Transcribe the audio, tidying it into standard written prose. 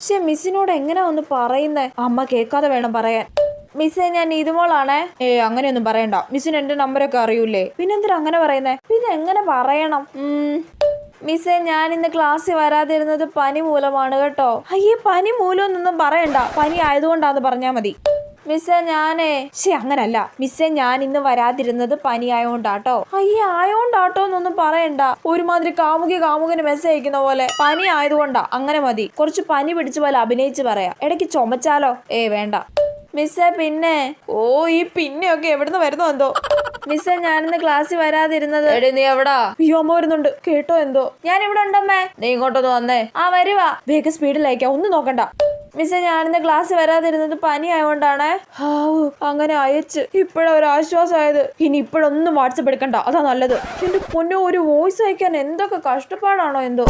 പക്ഷെ മിസ്സിനോട് എങ്ങനെ ഒന്ന് പറയുന്നേ? അമ്മ കേൾക്കാതെ വേണം പറയാൻ. മിസ്സേ, ഞാൻ ഇതുമോളാണേ. അങ്ങനെയൊന്നും പറയണ്ട. മിസ്സിന് എന്റെ നമ്പരൊക്കെ അറിയൂലേ? പിന്നെന്തിനാ അങ്ങനെ പറയുന്നേ? പിന്നെ എങ്ങനെ പറയണം? മിസ്സേ, ഞാൻ ഇന്ന് ക്ലാസ്സിൽ വരാതിരുന്നത് പനി മൂലമാണ് കേട്ടോ. അയ്യേ, പനി മൂലമൊന്നും പറയണ്ട. പനി ആയതുകൊണ്ടാന്ന് പറഞ്ഞാ മതി. മിസ്സേ, അങ്ങനല്ല മിസ്സേ, ഞാൻ ഇന്ന് വരാതിരുന്നത് പനി ആയോണ്ടാട്ടോ. അയ്യേ, ആയോണ്ടാട്ടോ എന്നൊന്നും പറയണ്ട. ഒരുമാതിരി കാമുകന് മെസ്സേജ് അയക്കുന്ന പോലെ. പനി ആയതുകൊണ്ടാ, അങ്ങനെ മതി. കുറച്ച് പനി പിടിച്ച പോലെ അഭിനയിച്ച് പറയാം. ഇടയ്ക്ക് ചുമച്ചാലോ? വേണ്ട. മിസ്സേ, പിന്നെ ഈ പിന്നെയൊക്കെ എവിടുന്ന് വരുന്നോ എന്തോ. മിസ്സേ, ഞാനിന്ന് ക്ലാസ്സിൽ വരാതിരുന്നത്. നീ എവിടാ? അയ്യോ, അമ്മ വരുന്നുണ്ട്. കേട്ടോ എന്തോ? ഞാൻ ഇവിടെ ഉണ്ടമ്മേ. നീ ഇങ്ങോട്ടൊന്ന് വന്നേ. വരുവാ. വേഗം സ്പീഡിലയക്കാം, ഒന്നും നോക്കണ്ട. മിസ്സേ, ഞാനിന്ന് ക്ലാസ്സിൽ വരാതിരുന്നത് പനി ആയതുകൊണ്ടാണ്. അങ്ങനെ അയച്ച് ഇപ്പഴാ ഒരു ആശ്വാസമായത്. ഇനി ഇപ്പോഴൊന്നും വാട്സപ്പ് എടുക്കണ്ട, അതാ നല്ലത്. എന്റെ പൊന്നോ, ഒരു വോയിസ് അയക്കാൻ എന്തൊക്കെ കഷ്ടപ്പാടാണോ എന്തോ.